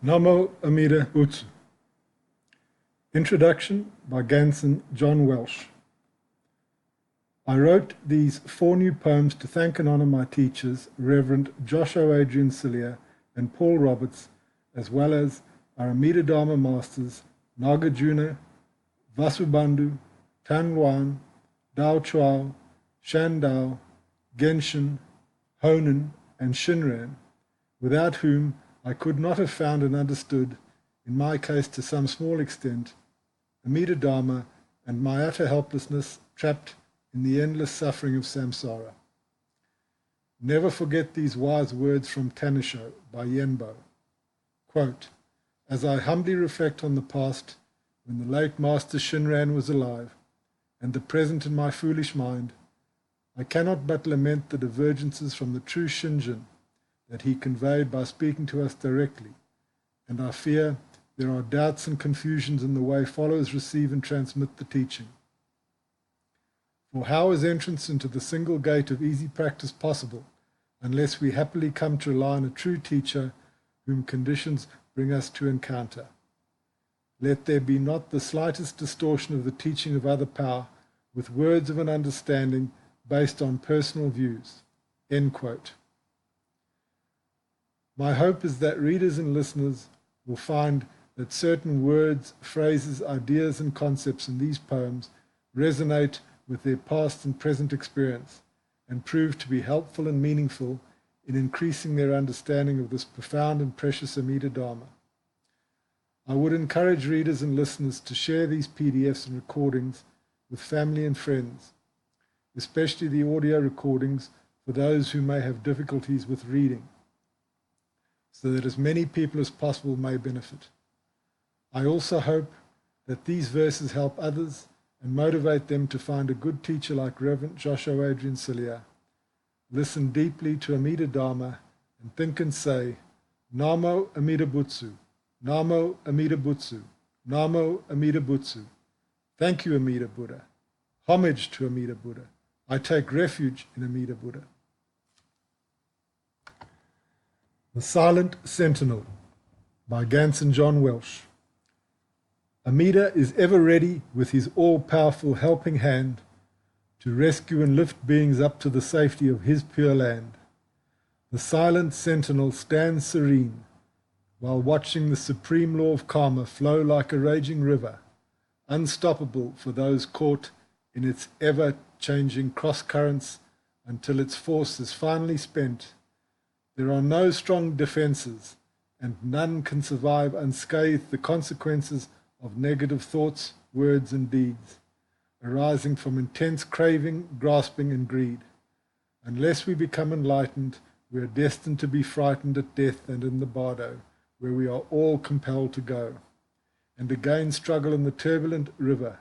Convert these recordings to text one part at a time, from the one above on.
Namo Amida Utsu. Introduction by Gansen, John Welch. I wrote these 4 new poems to thank and honor my teachers, Reverend Josho, Adrian, Cirlea, and Paul Roberts, as well as our Amida Dharma Masters, Nagarjuna, Vasubandhu, Tan-Luan, Daochuo, Shandao, Genshin, Honen, and Shinran, without whom I could not have found and understood, in my case to some small extent, Amida Dharma and my utter helplessness trapped in the endless suffering of samsara. Never forget these wise words from Tannisho by Yuienbo. Quote, as I humbly reflect on the past, when the late Master Shinran was alive, and the present in my foolish mind, I cannot but lament the divergences from the true shinjin that he conveyed by speaking to us directly, and I fear there are doubts and confusions in the way followers receive and transmit the teaching. For how is entrance into the single gate of easy practice possible unless we happily come to rely on a true teacher whom conditions bring us to encounter? Let there be not the slightest distortion of the teaching of other power with words of an understanding based on personal views. End quote. My hope is that readers and listeners will find that certain words, phrases, ideas, and concepts in these poems resonate with their past and present experience and prove to be helpful and meaningful in increasing their understanding of this profound and precious Amida Dharma. I would encourage readers and listeners to share these PDFs and recordings with family and friends, especially the audio recordings for those who may have difficulties with reading, so that as many people as possible may benefit. I also hope that these verses help others and motivate them to find a good teacher like Reverend Josho, Adrian, Cirlea, listen deeply to Amida Dharma, and think and say, Namo Amida Butsu, Namo Amida Butsu, Namo Amida Butsu. Thank you, Amida Buddha. Homage to Amida Buddha. I take refuge in Amida Buddha. The Silent Sentinel by Gansen, John Welch. Amida is ever ready with his all-powerful helping hand to rescue and lift beings up to the safety of his pure land. The silent sentinel stands serene while watching the supreme law of karma flow like a raging river, unstoppable for those caught in its ever-changing cross-currents until its force is finally spent. There are no strong defenses, and none can survive unscathed the consequences of negative thoughts, words, and deeds, arising from intense craving, grasping, and greed. Unless we become enlightened, we are destined to be frightened at death and in the bardo, where we are all compelled to go, and again struggle in the turbulent river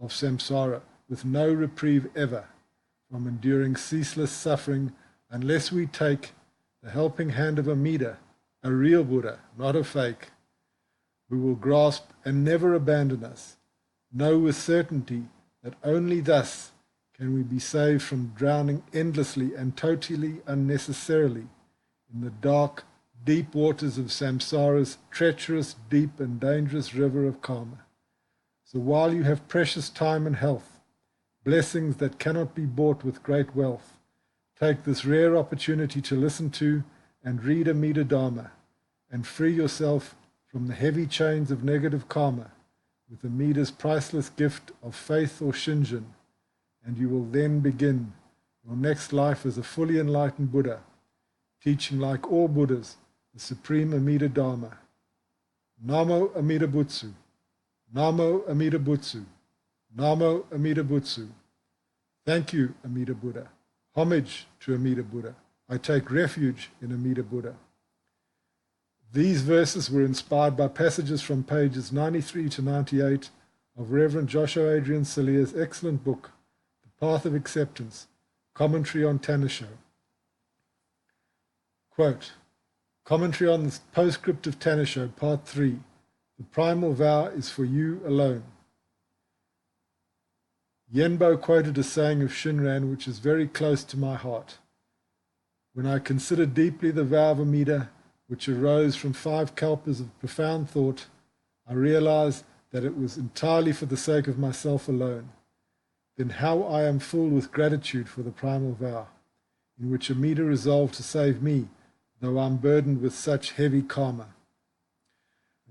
of samsara with no reprieve ever from enduring ceaseless suffering unless we take the helping hand of Amida, a real Buddha, not a fake, who will grasp and never abandon us. Know with certainty that only thus can we be saved from drowning endlessly and totally unnecessarily in the dark, deep waters of samsara's treacherous, deep, and dangerous river of karma. So while you have precious time and health, blessings that cannot be bought with great wealth, take this rare opportunity to listen to and read Amida Dharma and free yourself from the heavy chains of negative karma with Amida's priceless gift of faith or shinjin, and you will then begin your next life as a fully enlightened Buddha, teaching like all Buddhas the supreme Amida Dharma. Namo Amida Butsu, Namo Amida Butsu, Namo Amida Butsu. Thank you, Amida Buddha. Homage to Amida Buddha. I take refuge in Amida Buddha. These verses were inspired by passages from pages 93 to 98 of Reverend Josho Adrian Cirlea's excellent book, The Path of Acceptance, Commentary on Tannisho. Quote, Commentary on the Postscript of Tannisho, Part 3. The primal vow is for you alone. Yuienbo quoted a saying of Shinran which is very close to my heart. When I consider deeply the vow of Amida, which arose from 5 kalpas of profound thought, I realized that it was entirely for the sake of myself alone. Then how I am filled with gratitude for the primal vow, in which Amida resolved to save me, though I'm burdened with such heavy karma.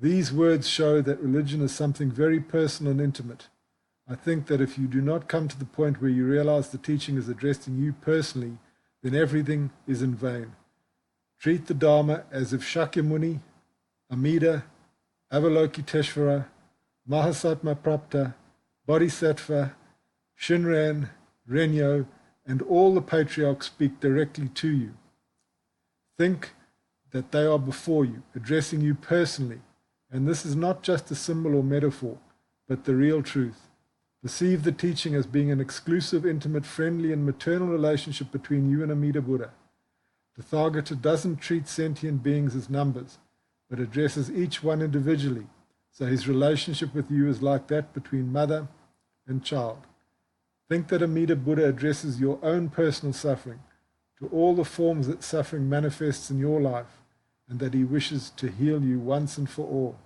These words show that religion is something very personal and intimate. I think that if you do not come to the point where you realize the teaching is addressing you personally, then everything is in vain. Treat the Dharma as if Shakyamuni, Amida, Avalokiteshvara, Mahasatma Prapta, Bodhisattva, Shinran, Renyo, and all the patriarchs speak directly to you. Think that they are before you, addressing you personally, and this is not just a symbol or metaphor, but the real truth. Perceive the teaching as being an exclusive, intimate, friendly, and maternal relationship between you and Amida Buddha. The Tathagata doesn't treat sentient beings as numbers, but addresses each one individually, so his relationship with you is like that between mother and child. Think that Amida Buddha addresses your own personal suffering, to all the forms that suffering manifests in your life, and that he wishes to heal you once and for all.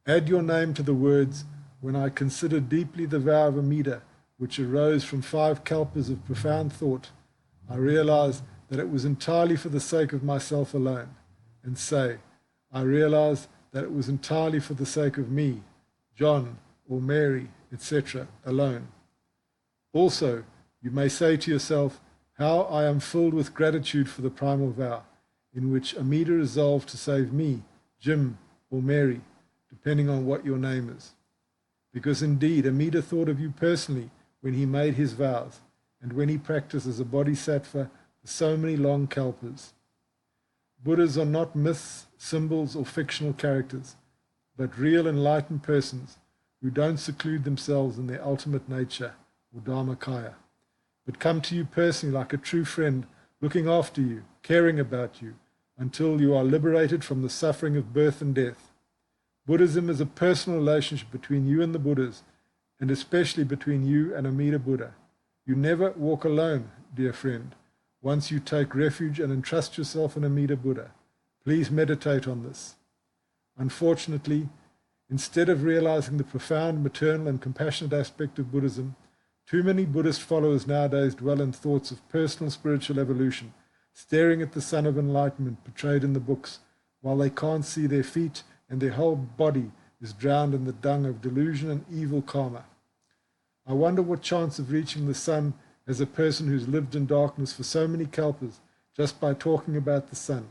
Add your name to the words, when I consider deeply the vow of Amida, which arose from 5 kalpas of profound thought, I realize that it was entirely for the sake of myself alone, and say, I realize that it was entirely for the sake of me, John, or Mary, etc., alone. Also, you may say to yourself, how I am filled with gratitude for the primal vow, in which Amida resolved to save me, Jim, or Mary, depending on what your name is. Because indeed, Amida thought of you personally when he made his vows, and when he practiced as a bodhisattva for so many long kalpas. Buddhas are not myths, symbols, or fictional characters, but real enlightened persons who don't seclude themselves in their ultimate nature, or dharmakaya, but come to you personally like a true friend, looking after you, caring about you, until you are liberated from the suffering of birth and death. Buddhism is a personal relationship between you and the Buddhas, and especially between you and Amida Buddha. You never walk alone, dear friend, once you take refuge and entrust yourself in Amida Buddha. Please meditate on this. Unfortunately, instead of realizing the profound maternal and compassionate aspect of Buddhism, too many Buddhist followers nowadays dwell in thoughts of personal spiritual evolution, staring at the sun of enlightenment portrayed in the books, while they can't see their feet and their whole body is drowned in the dung of delusion and evil karma. I wonder what chance of reaching the sun has a person who's lived in darkness for so many kalpas just by talking about the sun.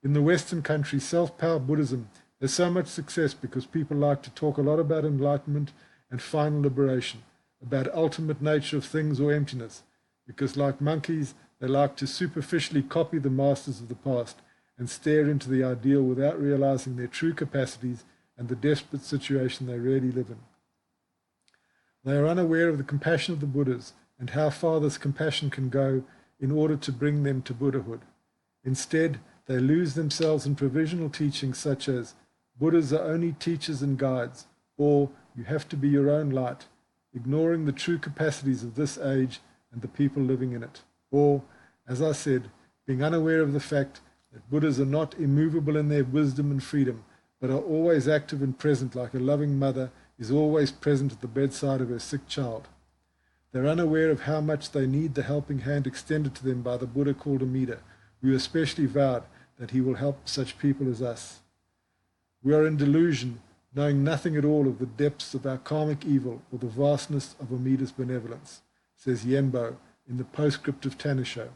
In the Western country, self-powered Buddhism has so much success because people like to talk a lot about enlightenment and final liberation, about ultimate nature of things or emptiness, because like monkeys, they like to superficially copy the masters of the past and stare into the ideal without realizing their true capacities and the desperate situation they really live in. They are unaware of the compassion of the Buddhas and how far this compassion can go in order to bring them to Buddhahood. Instead, they lose themselves in provisional teachings such as, Buddhas are only teachers and guides, or you have to be your own light, ignoring the true capacities of this age and the people living in it. Or, as I said, being unaware of the fact that Buddhas are not immovable in their wisdom and freedom, but are always active and present like a loving mother is always present at the bedside of her sick child. They're unaware of how much they need the helping hand extended to them by the Buddha called Amida, who especially vowed that he will help such people as us. We are in delusion, knowing nothing at all of the depths of our karmic evil or the vastness of Amida's benevolence, says Yuienbo in the postscript of Tannisho.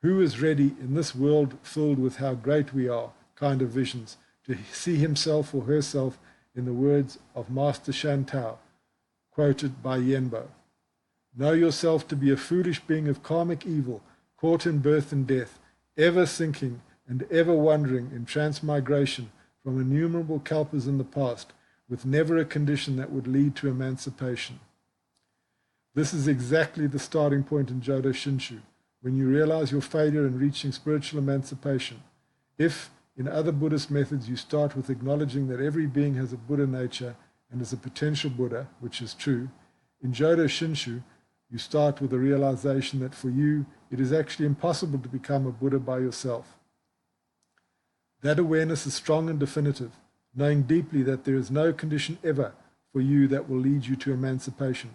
Who is ready in this world filled with how great we are kind of visions to see himself or herself in the words of Master Shandao, quoted by Yuienbo? Know yourself to be a foolish being of karmic evil, caught in birth and death, ever sinking and ever wandering in transmigration from innumerable kalpas in the past, with never a condition that would lead to emancipation. This is exactly the starting point in Jodo Shinshu, when you realize your failure in reaching spiritual emancipation. If, in other Buddhist methods, you start with acknowledging that every being has a Buddha nature and is a potential Buddha, which is true, in Jodo Shinshu, you start with the realization that for you, it is actually impossible to become a Buddha by yourself. That awareness is strong and definitive, knowing deeply that there is no condition ever for you that will lead you to emancipation.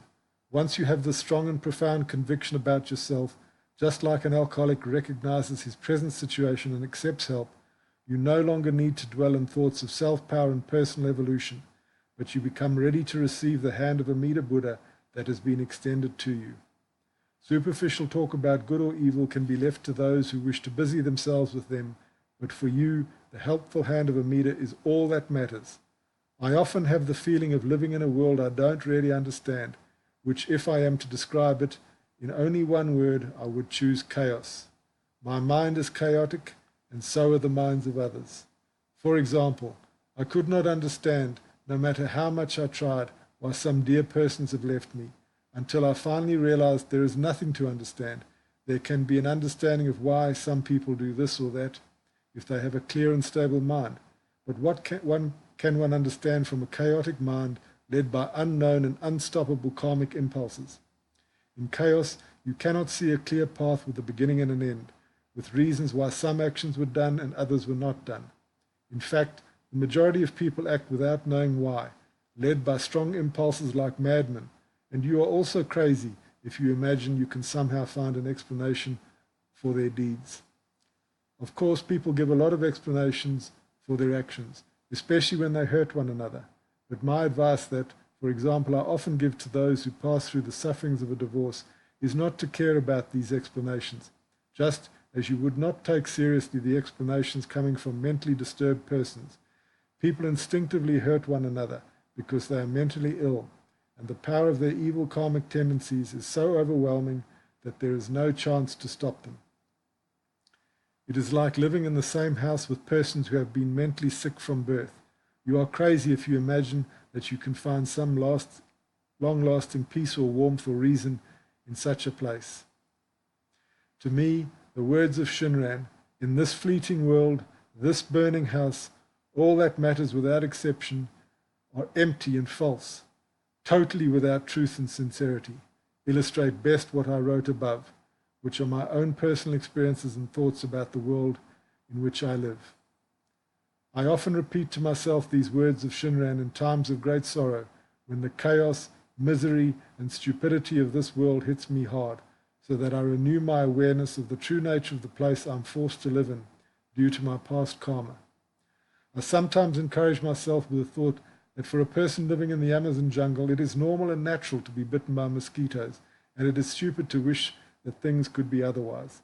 Once you have this strong and profound conviction about yourself, just like an alcoholic recognizes his present situation and accepts help, you no longer need to dwell in thoughts of self-power and personal evolution, but you become ready to receive the hand of Amida Buddha that has been extended to you. Superficial talk about good or evil can be left to those who wish to busy themselves with them, but for you, the helpful hand of Amida is all that matters. I often have the feeling of living in a world I don't really understand, which, if I am to describe it in only one word, I would choose chaos. My mind is chaotic, and so are the minds of others. For example, I could not understand, no matter how much I tried, why some dear persons have left me, until I finally realized there is nothing to understand. There can be an understanding of why some people do this or that, if they have a clear and stable mind. But what can one understand from a chaotic mind led by unknown and unstoppable karmic impulses? In chaos, you cannot see a clear path with a beginning and an end, with reasons why some actions were done and others were not done. In fact, the majority of people act without knowing why, led by strong impulses like madmen, and you are also crazy if you imagine you can somehow find an explanation for their deeds. Of course, people give a lot of explanations for their actions, especially when they hurt one another. But my advice that, for example, I often give to those who pass through the sufferings of a divorce is not to care about these explanations, just as you would not take seriously the explanations coming from mentally disturbed persons. People instinctively hurt one another because they are mentally ill, and the power of their evil karmic tendencies is so overwhelming that there is no chance to stop them. It is like living in the same house with persons who have been mentally sick from birth. You are crazy if you imagine that you can find some long-lasting peace or warmth or reason in such a place. To me, the words of Shinran, in this fleeting world, this burning house, all that matters without exception, are empty and false, totally without truth and sincerity, illustrate best what I wrote above, which are my own personal experiences and thoughts about the world in which I live. I often repeat to myself these words of Shinran in times of great sorrow, when the chaos, misery, and stupidity of this world hits me hard, so that I renew my awareness of the true nature of the place I'm forced to live in due to my past karma. I sometimes encourage myself with the thought that for a person living in the Amazon jungle, it is normal and natural to be bitten by mosquitoes, and it is stupid to wish that things could be otherwise.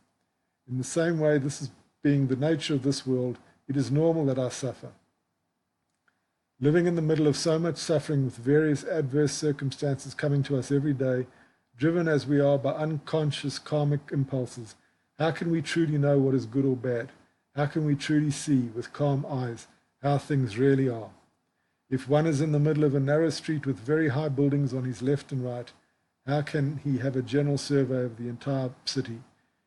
In the same way, this is being the nature of this world, it is normal that I suffer. Living in the middle of so much suffering with various adverse circumstances coming to us every day, driven as we are by unconscious karmic impulses, how can we truly know what is good or bad? How can we truly see with calm eyes how things really are? If one is in the middle of a narrow street with very high buildings on his left and right, how can he have a general survey of the entire city?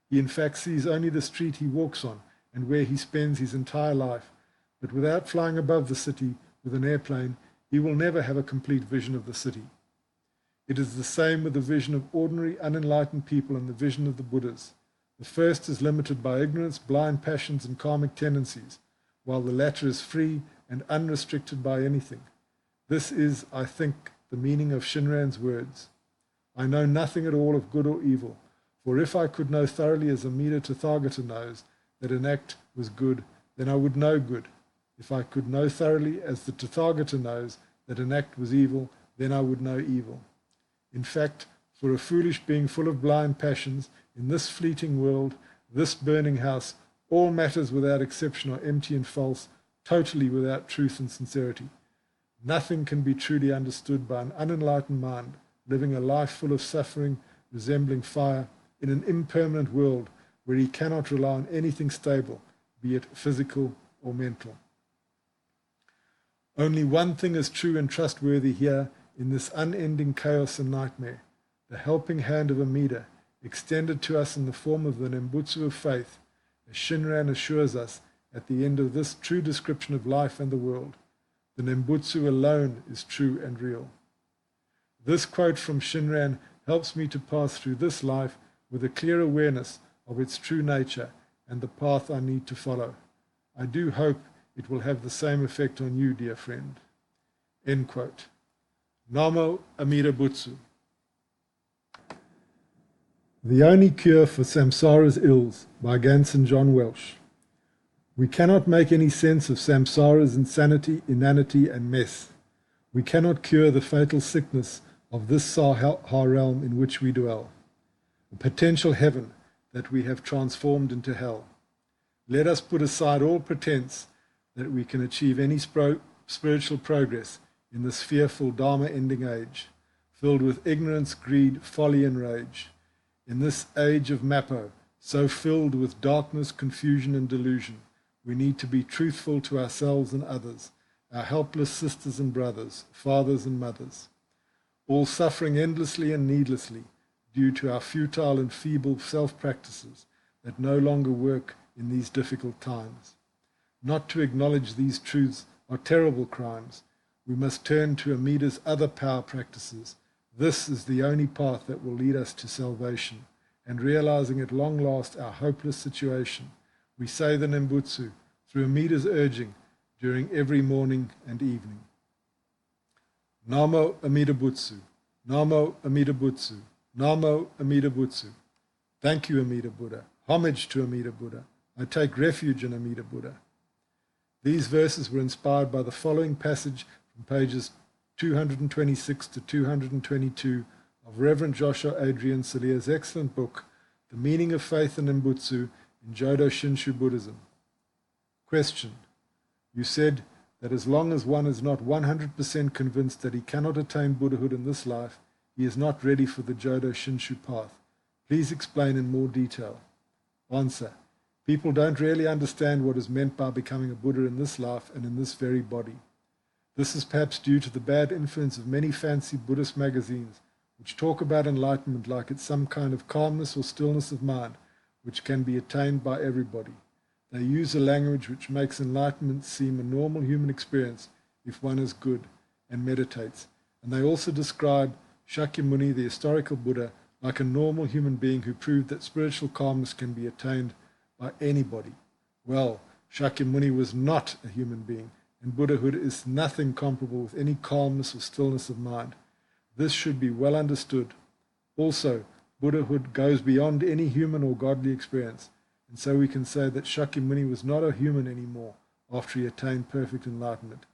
He in fact sees only the street he walks on and where he spends his entire life. But without flying above the city with an airplane, he will never have a complete vision of the city. It is the same with the vision of ordinary unenlightened people and the vision of the Buddhas. The first is limited by ignorance, blind passions, and karmic tendencies, while the latter is free and unrestricted by anything. This is, I think, the meaning of Shinran's words. I know nothing at all of good or evil, for if I could know thoroughly as Amida Tathagata knows that an act was good, then I would know good. If I could know thoroughly as the Tathagata knows that an act was evil, then I would know evil. In fact, for a foolish being full of blind passions, in this fleeting world, this burning house, all matters without exception are empty and false, totally without truth and sincerity. Nothing can be truly understood by an unenlightened mind, living a life full of suffering, resembling fire, in an impermanent world where he cannot rely on anything stable, be it physical or mental. Only one thing is true and trustworthy here in this unending chaos and nightmare, the helping hand of Amida, extended to us in the form of the Nembutsu of faith, as Shinran assures us at the end of this true description of life and the world. The Nembutsu alone is true and real. This quote from Shinran helps me to pass through this life with a clear awareness of its true nature and the path I need to follow. I do hope it will have the same effect on you, dear friend. End quote. Namo Amida Butsu. The Only Cure for Samsara's Ills by Gansen John Welch. We cannot make any sense of samsara's insanity, inanity, and mess. We cannot cure the fatal sickness of this Sahara realm in which we dwell, a potential heaven that we have transformed into hell. Let us put aside all pretense that we can achieve any spiritual progress in this fearful Dharma-ending age, filled with ignorance, greed, folly, and rage. In this age of Mappo, so filled with darkness, confusion, and delusion, we need to be truthful to ourselves and others, our helpless sisters and brothers, fathers and mothers, all suffering endlessly and needlessly due to our futile and feeble self-practices that no longer work in these difficult times. Not to acknowledge these truths are terrible crimes. We must turn to Amida's other power practices. This is the only path that will lead us to salvation, and realizing at long last our hopeless situation, we say the Nembutsu through Amida's urging during every morning and evening. Namo Amida Butsu, Namo Amida Butsu, Namo Amida Butsu. Thank you, Amida Buddha. Homage to Amida Buddha. I take refuge in Amida Buddha. These verses were inspired by the following passage from pages 226 to 222 of Reverend Josho Adrian Cirlea's excellent book, The Meaning of Faith and Nembutsu in Jodo Shinshu Buddhism. Question. You said that as long as one is not 100% convinced that he cannot attain Buddhahood in this life, he is not ready for the Jodo Shinshu path. Please explain in more detail. Answer. People don't really understand what is meant by becoming a Buddha in this life and in this very body. This is perhaps due to the bad influence of many fancy Buddhist magazines, which talk about enlightenment like it's some kind of calmness or stillness of mind, which can be attained by everybody. They use a language which makes enlightenment seem a normal human experience if one is good and meditates. And they also describe Shakyamuni, the historical Buddha, like a normal human being who proved that spiritual calmness can be attained by anybody. Well, Shakyamuni was not a human being, and Buddhahood is nothing comparable with any calmness or stillness of mind. This should be well understood. Also, Buddhahood goes beyond any human or godly experience, and so we can say that Shakyamuni was not a human anymore after he attained perfect enlightenment.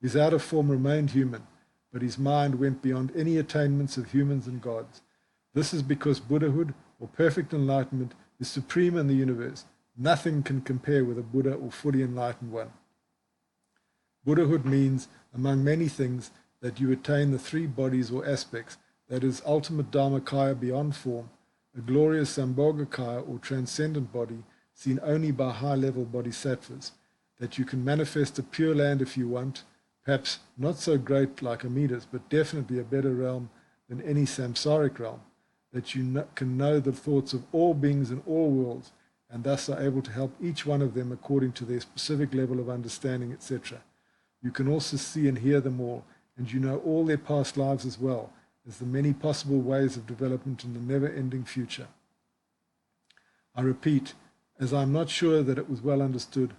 His outer form remained human, but his mind went beyond any attainments of humans and gods. This is because Buddhahood, or perfect enlightenment, is supreme in the universe. Nothing can compare with a Buddha or fully enlightened one. Buddhahood means, among many things, that you attain the three bodies or aspects, that is, ultimate Dharmakaya beyond form, a glorious Sambhogakaya or transcendent body seen only by high-level bodhisattvas, that you can manifest a pure land if you want, perhaps not so great like Amida's, but definitely a better realm than any samsaric realm, that you can know the thoughts of all beings in all worlds, and thus are able to help each one of them according to their specific level of understanding, etc. You can also see and hear them all, and you know all their past lives as well as the many possible ways of development in the never-ending future. I repeat, as I am not sure that it was well understood,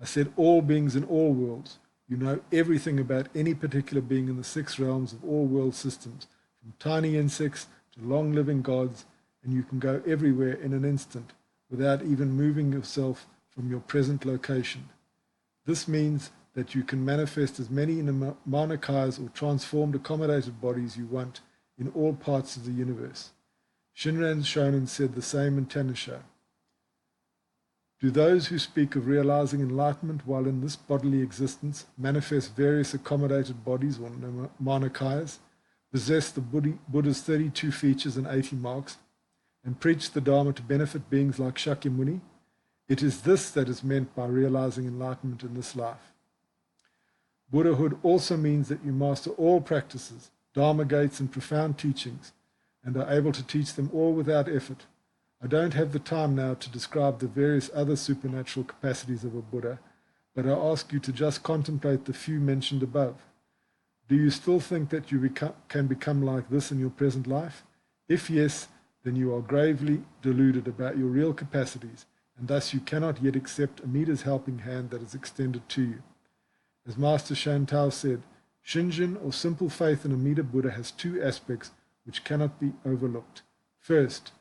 I said all beings in all worlds. You know everything about any particular being in the six realms of all world systems, from tiny insects to long-living gods, and you can go everywhere in an instant without even moving yourself from your present location. This means that you can manifest as many Manakayas or transformed accommodated bodies you want in all parts of the universe. Shinran Shonen said the same in Tannisho. Do those who speak of realizing enlightenment while in this bodily existence manifest various accommodated bodies or Manakayas, possess the Buddha's 32 features and 80 marks, and preach the Dharma to benefit beings like Shakyamuni? It is this that is meant by realizing enlightenment in this life. Buddhahood also means that you master all practices, Dharma gates and profound teachings, and are able to teach them all without effort. I don't have the time now to describe the various other supernatural capacities of a Buddha, but I ask you to just contemplate the few mentioned above. Do you still think that you can become like this in your present life? If yes, then you are gravely deluded about your real capacities, and thus you cannot yet accept Amida's helping hand that is extended to you. As Master Shandao said, shinjin, or simple faith in Amida Buddha, has two aspects which cannot be overlooked. First,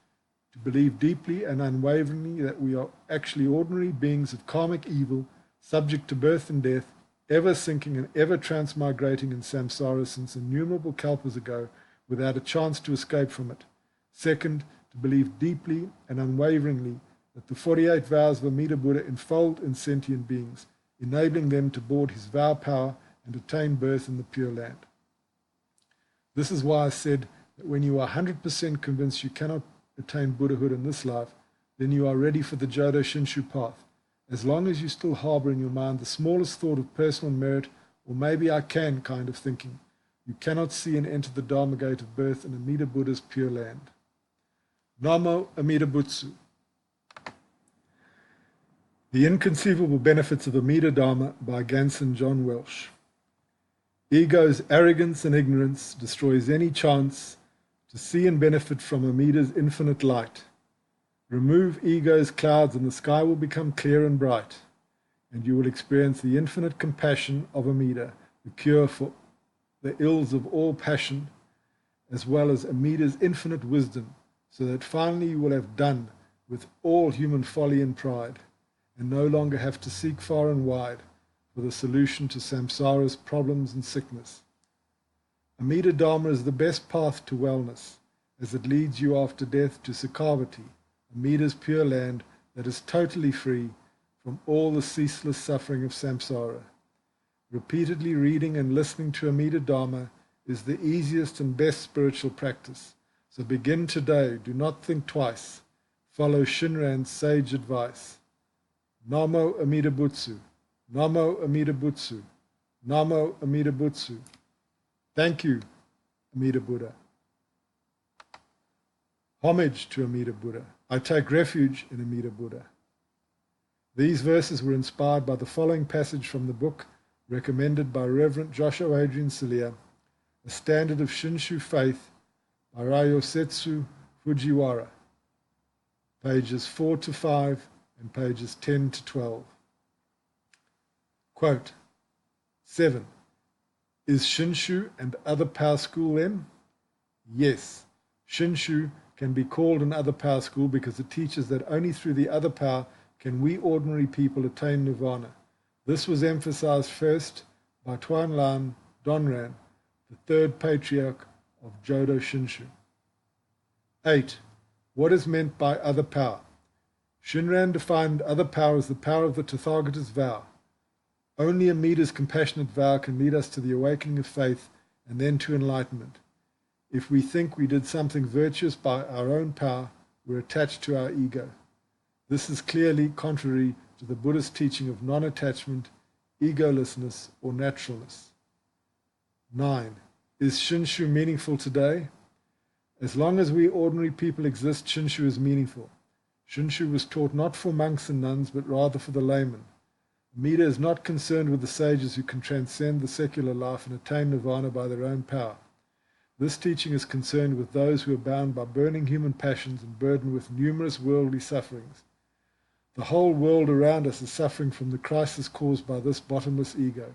to believe deeply and unwaveringly that we are actually ordinary beings of karmic evil, subject to birth and death, ever sinking and ever transmigrating in samsara since innumerable kalpas ago, without a chance to escape from it. Second, to believe deeply and unwaveringly that the 48 vows of Amida Buddha enfold in sentient beings, enabling them to board his vow power and attain birth in the Pure Land. This is why I said that when you are 100% convinced you cannot attain Buddhahood in this life, then you are ready for the Jodo Shinshu path. As long as you still harbor in your mind the smallest thought of personal merit, or maybe I can kind of thinking, you cannot see and enter the Dharma gate of birth in Amida Buddha's Pure Land. Namo Amida Butsu. The Inconceivable Benefits of Amida Dharma by Gansen John Welch. Ego's arrogance and ignorance destroys any chance to see and benefit from Amida's infinite light. Remove ego's clouds and the sky will become clear and bright, and you will experience the infinite compassion of Amida, the cure for the ills of all passion, as well as Amida's infinite wisdom, so that finally you will have done with all human folly and pride, and no longer have to seek far and wide for the solution to samsara's problems and sickness. Amida Dharma is the best path to wellness, as it leads you after death to Sakavati, Amida's Pure Land that is totally free from all the ceaseless suffering of samsara. Repeatedly reading and listening to Amida Dharma is the easiest and best spiritual practice. So begin today, do not think twice. Follow Shinran's sage advice. Namo Amida Butsu, Namo Amida Butsu, Namo Amida Butsu. Thank you, Amida Buddha. Homage to Amida Buddha. I take refuge in Amida Buddha. These verses were inspired by the following passage from the book recommended by Reverend Josho Adrian Cirlea, A Standard of Shinshu Faith by Ryosetsu Fujiwara, pages 4 to 5 and pages 10 to 12. Quote, 7. Is Shinshu and other power school then? Yes, Shinshu can be called an other power school because it teaches that only through the other power can we ordinary people attain nirvana. This was emphasized first by Tan-Luan Donran, the third patriarch of Jodo Shinshu. 8. What is meant by other power? Shinran defined other power as the power of the Tathagata's vow. Only Amida's compassionate vow can lead us to the awakening of faith and then to enlightenment. If we think we did something virtuous by our own power, we're attached to our ego. This is clearly contrary to the Buddhist teaching of non-attachment, egolessness, or naturalness. 9. Is Shinshu meaningful today? As long as we ordinary people exist, Shinshu is meaningful. Shinshu was taught not for monks and nuns, but rather for the layman. Amida is not concerned with the sages who can transcend the secular life and attain nirvana by their own power. This teaching is concerned with those who are bound by burning human passions and burdened with numerous worldly sufferings. The whole world around us is suffering from the crisis caused by this bottomless ego.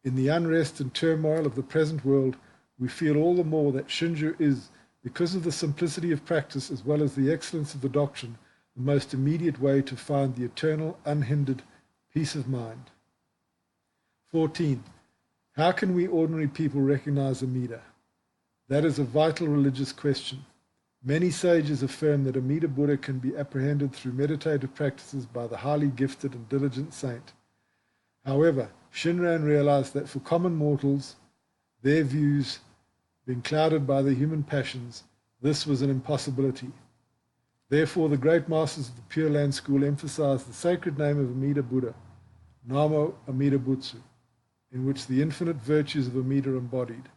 In the unrest and turmoil of the present world, we feel all the more that Shinshu is, because of the simplicity of practice as well as the excellence of the doctrine, the most immediate way to find the eternal, unhindered peace of mind. 14. How can we ordinary people recognize Amida? That is a vital religious question. Many sages affirm that Amida Buddha can be apprehended through meditative practices by the highly gifted and diligent saint. However, Shinran realized that for common mortals, their views being clouded by the human passions, this was an impossibility. Therefore, the great masters of the Pure Land School emphasized the sacred name of Amida Buddha, Namo Amida Butsu, in which the infinite virtues of Amida are embodied.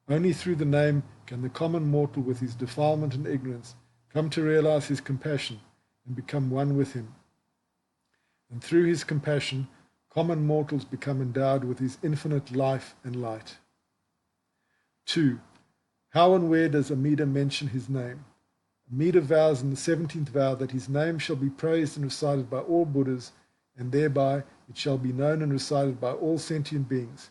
Only through the name can the common mortal with his defilement and ignorance come to realize his compassion and become one with him. And through his compassion, common mortals become endowed with his infinite life and light. 2. How and where does Amida mention his name? Amida vows in the 17th vow that his name shall be praised and recited by all Buddhas, and thereby it shall be known and recited by all sentient beings.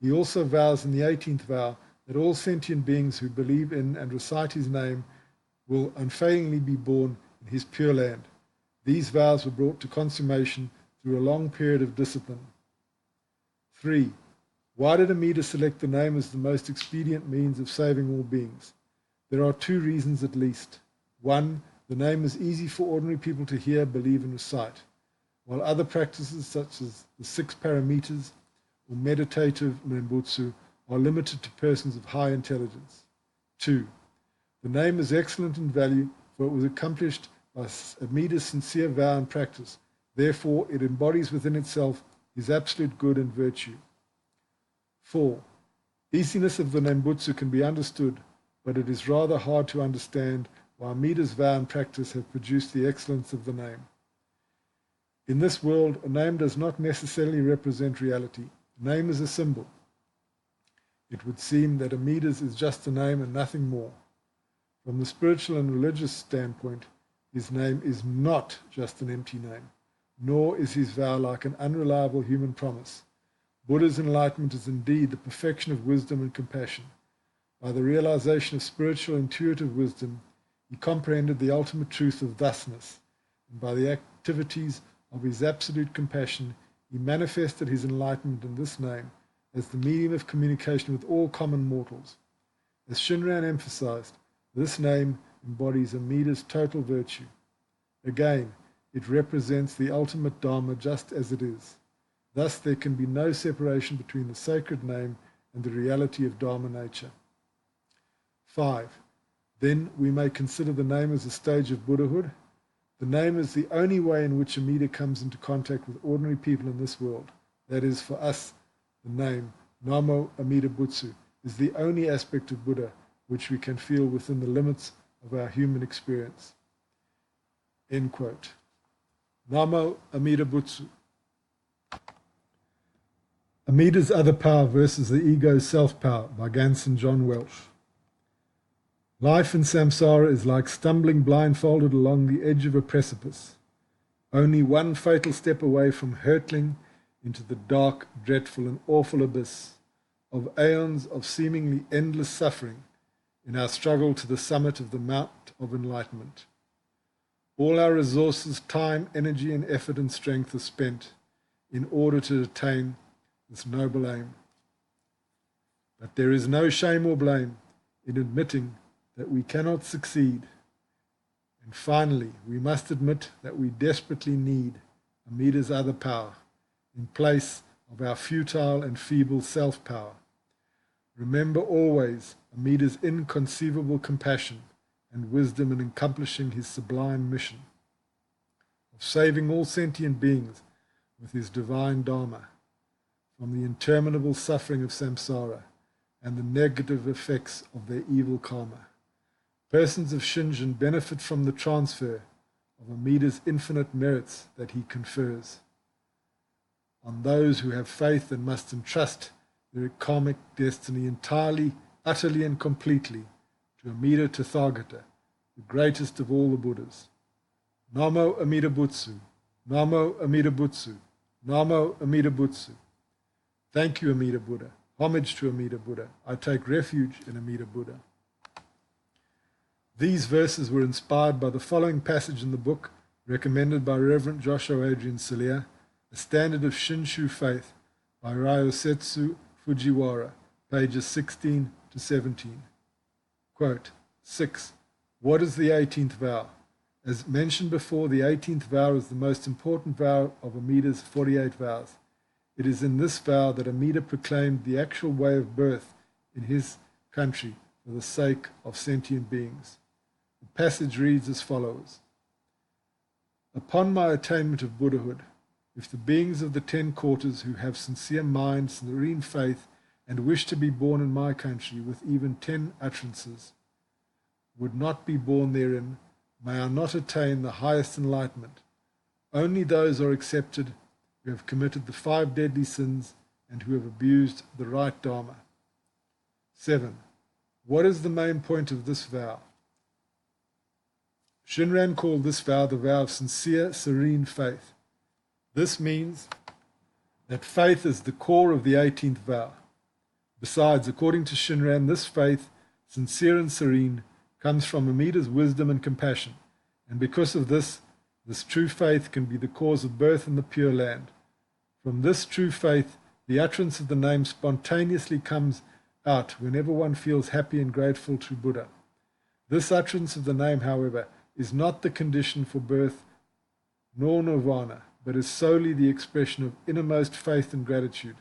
He also vows in the 18th vow that all sentient beings who believe in and recite his name will unfailingly be born in his pure land. These vows were brought to consummation through a long period of discipline. 3. Why did Amida select the name as the most expedient means of saving all beings? There are 2 reasons at least. 1. The name is easy for ordinary people to hear, believe, and recite, while other practices such as the 6 paramitas or meditative Nembutsu are limited to persons of high intelligence. 2. The name is excellent in value, for it was accomplished by Amida's sincere vow and practice. Therefore, it embodies within itself his absolute good and virtue. 4. Easiness of the Nembutsu can be understood, but it is rather hard to understand why Amida's vow and practice have produced the excellence of the name. In this world, a name does not necessarily represent reality. A name is a symbol. It would seem that Amida's is just a name and nothing more. From the spiritual and religious standpoint, his name is not just an empty name, nor is his vow like an unreliable human promise. Buddha's enlightenment is indeed the perfection of wisdom and compassion. By the realization of spiritual intuitive wisdom, he comprehended the ultimate truth of thusness, and by the activities of his absolute compassion, he manifested his enlightenment in this name as the medium of communication with all common mortals. As Shinran emphasized, this name embodies Amida's total virtue. Again, it represents the ultimate Dharma just as it is. Thus, there can be no separation between the sacred name and the reality of Dharma nature. 5. Then we may consider the name as a stage of Buddhahood. The name is the only way in which Amida comes into contact with ordinary people in this world. That is, for us, the name, Namo Amida Butsu, is the only aspect of Buddha which we can feel within the limits of our human experience. End quote. Namo Amida Butsu. Amida's Other Power versus the Ego's Self-Power by Gansen John Welch. Life in samsara is like stumbling blindfolded along the edge of a precipice, only one fatal step away from hurtling into the dark, dreadful, and awful abyss of aeons of seemingly endless suffering in our struggle to the summit of the Mount of Enlightenment. All our resources, time, energy, and effort and strength are spent in order to attain this noble aim. But there is no shame or blame in admitting that we cannot succeed. And finally, we must admit that we desperately need Amida's other power in place of our futile and feeble self-power. Remember always Amida's inconceivable compassion and wisdom in accomplishing his sublime mission of saving all sentient beings with his divine Dharma from the interminable suffering of samsara and the negative effects of their evil karma. Persons of shinjin benefit from the transfer of Amida's infinite merits that he confers on those who have faith and must entrust their karmic destiny entirely, utterly, and completely to Amida Tathagata, the greatest of all the Buddhas. Namo Amida Butsu, Namo Amida Butsu, Namo Amida Butsu. Thank you, Amida Buddha. Homage to Amida Buddha. I take refuge in Amida Buddha. These verses were inspired by the following passage in the book, recommended by Reverend Josho Adrian Cirlea, A Standard of Shinshu Faith by Ryosetsu Fujiwara, pages 16 to 17. Quote, 6. What is the 18th vow? As mentioned before, the 18th vow is the most important vow of Amida's 48 vows. It is in this vow that Amida proclaimed the actual way of birth in his country for the sake of sentient beings. The passage reads as follows. Upon my attainment of Buddhahood, if the beings of the 10 quarters who have sincere mind, serene faith, and wish to be born in my country with even 10 utterances, would not be born therein, may I not attain the highest enlightenment. Only those are accepted who have committed the 5 deadly sins and who have abused the right Dharma. 7. What is the main point of this vow? Shinran called this vow the vow of sincere, serene faith. This means that faith is the core of the 18th vow. Besides, according to Shinran, this faith, sincere and serene, comes from Amida's wisdom and compassion, and because of this true faith can be the cause of birth in the Pure Land. From this true faith, the utterance of the name spontaneously comes out whenever one feels happy and grateful to Buddha. This utterance of the name, however, is not the condition for birth nor nirvana, but is solely the expression of innermost faith and gratitude.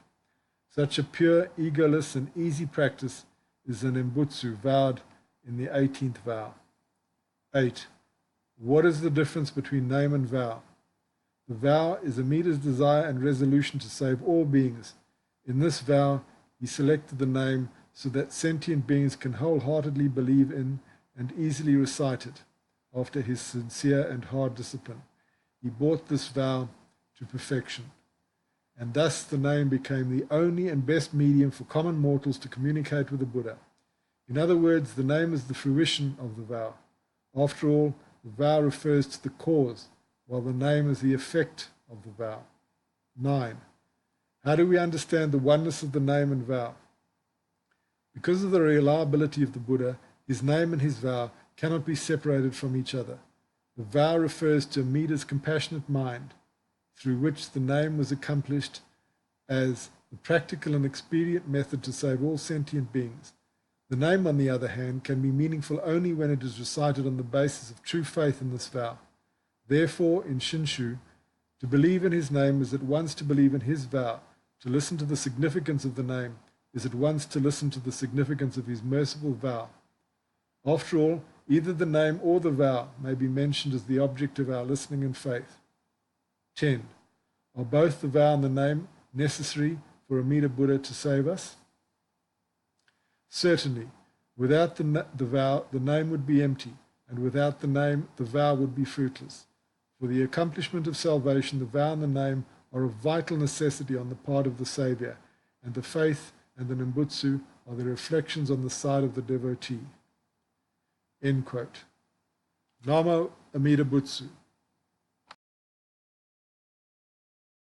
Such a pure, egoless, and easy practice is an embutsu vowed in the 18th vow. 8. What is the difference between name and vow? The vow is Amida's desire and resolution to save all beings. In this vow, he selected the name so that sentient beings can wholeheartedly believe in and easily recite it after his sincere and hard discipline. He brought this vow to perfection, and thus the name became the only and best medium for common mortals to communicate with the Buddha. In other words, the name is the fruition of the vow. After all, the vow refers to the cause, while the name is the effect of the vow. 9. How do we understand the oneness of the name and vow? Because of the reliability of the Buddha, his name and his vow cannot be separated from each other. The vow refers to Amida's compassionate mind, through which the name was accomplished as the practical and expedient method to save all sentient beings. The name, on the other hand, can be meaningful only when it is recited on the basis of true faith in this vow. Therefore, in Shinshu, to believe in his name is at once to believe in his vow. To listen to the significance of the name is at once to listen to the significance of his merciful vow. After all, either the name or the vow may be mentioned as the object of our listening and faith. 10. Are both the vow and the name necessary for Amida Buddha to save us? Certainly. Without the vow, the name would be empty, and without the name, the vow would be fruitless. For the accomplishment of salvation, the vow and the name are of vital necessity on the part of the Saviour, and the faith and the Nembutsu are the reflections on the side of the devotee. End quote. Namo Amida Butsu.